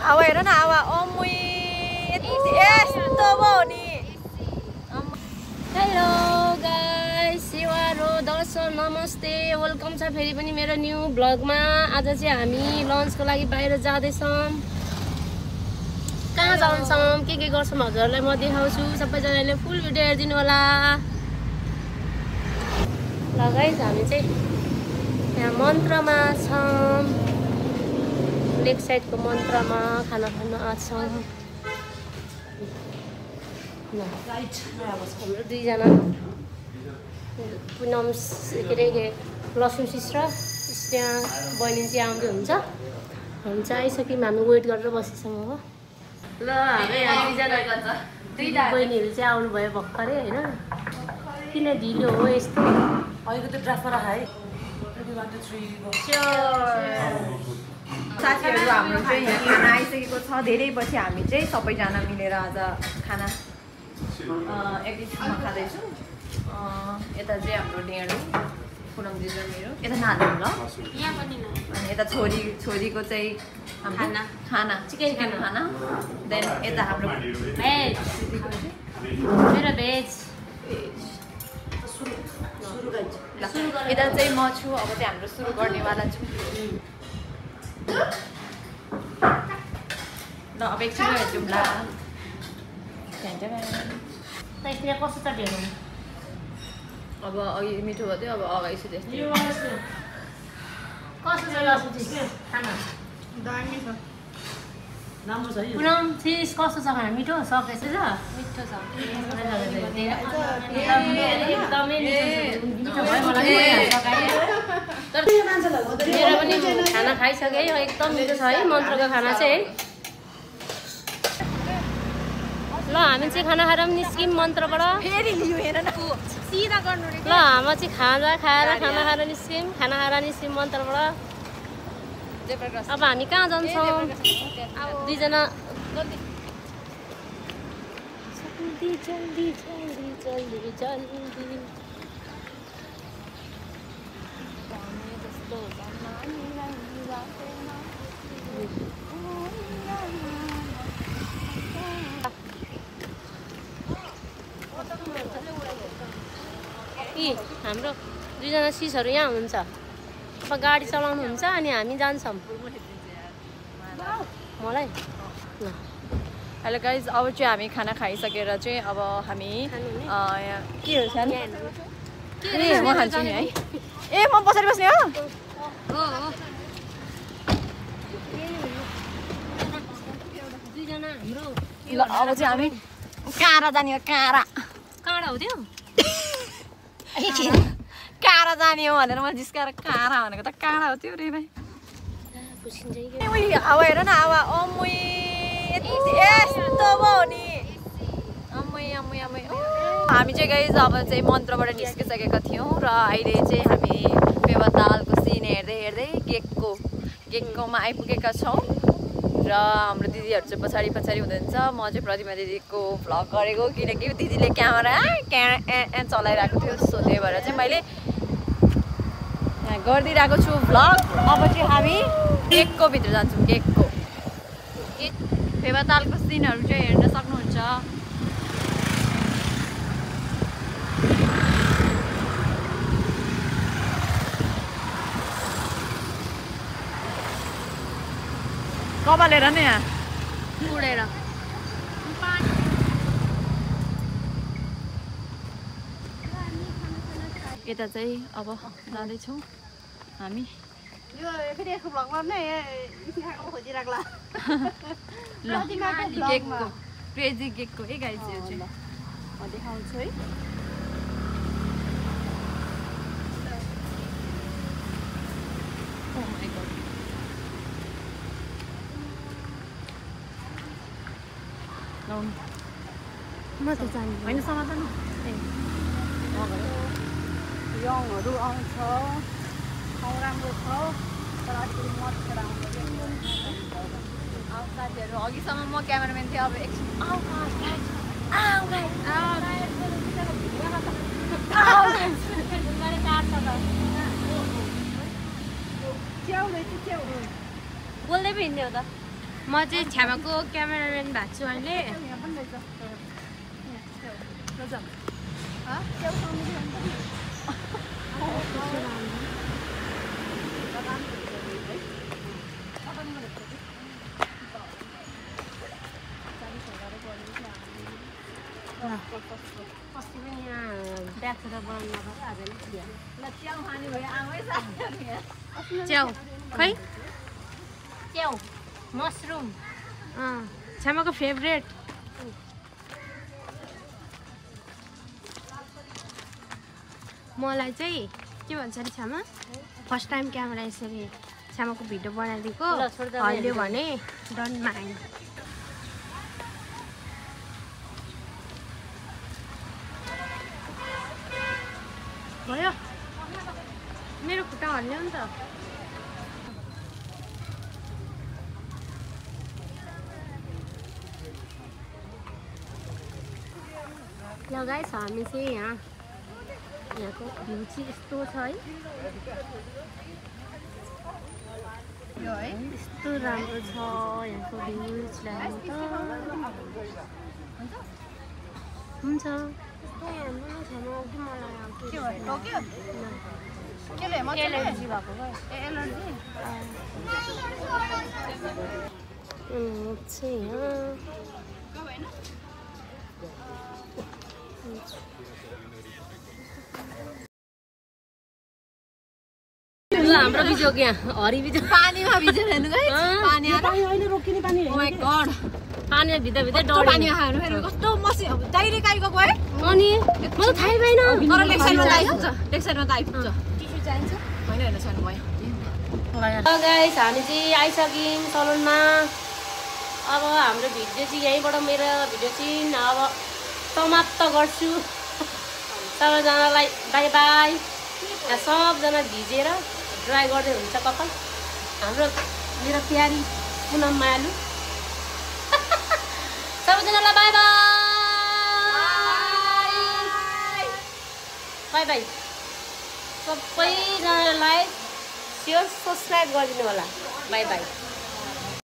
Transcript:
हावा हेर न हावा अमुई यस्तो भयो नि। हेलो गाइस, सेवारो दर्शक नमस्ते, वेलकम छ फेरि पनि मेरो न्यू ब्लगमा। आज चाहिँ हामी लन्चको लागि बाहिर जाँदैछौँ। कहाँ जान्छौँ के गर्छौँ हजुरहरूलाई म देखाउँछु। सबैजनाले फुल भिडियो हेरिदिनु होला। ल गाइस, हामी चाहिँ यहाँ मन्त्रमा छौँ, लेक साइडको मन्त्रमा खाना खान आछौँ। हाम्रो दुईजना पुनम के अरे लक्ष्मी सिस्टर त्यहाँ बहिनी चाहिँ आउँदै हुन्छ। हामी चाहिँ आइसक्यौँ, हामी वेट गरेर बसिसौँ हो। ल हाम्रो यहाँ दुईजना बहिनीहरू चाहिँ आउनुभयो भर्खरै होइन। किन ढिलो हो यस्तो? अहिलेको त्यो ड्राफमा राख है। साथीहरू हाम्रो चाहिँ यहाँ खाना आइसकेको छ। धेरै पछि हामी चाहिँ सबैजना मिलेर आज खाना एकैछिनमा खाँदैछौँ। यता चाहिँ हाम्रो डेढो पुनम दिदी मेरो यता नाच्नु ल यहाँ पनि अनि यता छोरीको चाहिँ खाना चिकन खाना। देन यता हाम्रो भेज, मेरो भेज यता चाहिँ म छु। अब चाहिँ हाम्रो सुरु गर्नेवाला छु। ल अब एकछिन हेर्छौँ ल। यतिर कस्तो छ ढेँडो? अब अघि मिठो भयो थियो, अब अगाडि चाहिँ त्यस्तै कस्तो छ लसुची खाना? दामी छ, राम्रो छ। पुनम चिज कस्तो छ खाना? मिठो सकेछ? मिठो छ एकदमै मिठो भयो। मलाई मेरो पनि खाना खाइसकेँ, एकदम मिठो छ है मन्त्रको खाना चाहिँ। ल हामी चाहिँ खाना खाएर पनि निस्क्यौँ मन्त्रबाट। फेरि लियो हेर न, सिधा गर्नु रे। ल हाम्रो चाहिँ खाना खाएर निस्क्यौँ, खाना खाएर निस्क्यौँ मन्त्रबाट। अब हामी कहाँ जान्छौँ? दुईजना जल्दी जल्दी जल्दी जल्दी जल्दी हाम्रो दुईजना सिसहरू यहाँ हुनुहुन्छ। अब गाडी चलाउनुहुन्छ अनि हामी जान्छौँ। मलाई हेलो गाइज, अब चाहिँ हामी खाना खाइसकेर चाहिँ अब हामी के हो सानो म खान्छु नि है। ए म पछाडि बस्ने हो। दुईजना हाम्रो ल अब चाहिँ हामी काँडा जाने हो। काँडा हो त्यो? काँडा जाने हो भनेर मैले जिस्काएर काँडा भनेको त काँडा हो त्यो रे भाइ। हावा हेर न हावा अमुई यस्तो भयो नि। हामी चाहिँ गइज अब चाहिँ मन्त्रबाट निस्किसकेका थियौँ र अहिले चाहिँ हामी फेवातालको सिन हेर्दै केककोमा आइपुगेका छौँ। र हाम्रो दिदीहरू चाहिँ पछाडि हुनुहुन्छ। म चाहिँ प्रतिमा दिदीको भ्लग गरेको, किनकि दिदीले क्यामेरा चलाइरहेको थियो। सो त्यही भएर चाहिँ मैले गरिदिइरहेको छु भ्लग। अब चाहिँ हामी केकको भित्र जान्छौँ। केकको फेवातालको सिनहरू चाहिँ हेर्न सक्नुहुन्छ। कपालेर नि यहाँ उडेर यता चाहिँ अब जाँदैछौँ हामी। यो फेरि यसको भ्लगमा नै खोजिराख्ला। ल केकको क्रेजी केकको गाइस यो चाहिँ म देखाउँछु है। ओ माय गॉड, म त जान्दिनँ होइन समाधान यङहरू आउँछ, ठाउँ राम्रो छ तर अलिकति मच्छर आउँछ। साथीहरू अघिसम्म म क्यामेराम्यान थिएँ, अब एकछिन बोल्दै पनि हिँड्ने हो त। म चाहिँ छ्यामाको क्यामेराम्यान भएको छु अहिले यहाँ पनि रहेछ यहाँ च्याउ खाउने थियो नि अस्ति पनि यहाँ ब्यागबाट बनाउनु नपर्छ आज नि च्याउ खाने भयो आमै साथी च्याउ खै च्याउ मसरुम छ्यामाको फेभरेट मलाई चाहिँ के भन्छ अरे छ्यामा फर्स्ट टाइम क्यामेरा यसरी छ्यामाको भिडियो बनाइदिएको हल्यो भने डन्ट माइन्ड भयो मेरो खुट्टा हल्यो नि त ल गाइस हामी चाहिँ यहाँको भ्यू चाहिँ यस्तो छ है यस्तो राम्रो छ यहाँको भ्यू चाहिँ हुन्छ एलर्जी भएको हाम्रो बिजोग यहाँ हरि बिजोग पानीमा भिजेर हेर्नु गाइस पानी आएर अहिले रोकिने पानी ओ माय गॉड पानीमा भित्र भित्र कस्तो पानी खानु फेरि कस्तो मसी डाइरेक्ट आइको गयो अनि म त थाहै भएन तर लेक साइडमा त आइपुग्छ लेक साइडमा त आइपुग्छ टिस्यु चाहिन्छ होइन होइन छैन भयो गाइस हामी चाहिँ आइसक्यौँ सलुनमा अब हाम्रो भिडियो चाहिँ यहीँबाट मेरो भिडियो चाहिँ अब समाप्त गर्छु सबैजनालाई बाई बाई यहाँ सबजना भिजेर ड्राई गर्दै हुन्छ कपाल हाम्रो मेरो प्यारी पुनम मायालु सबैजनालाई बाई बाई बाई बाई सबैजनालाई सेयर सब्सक्राइब गरिदिनु होला बाई बाई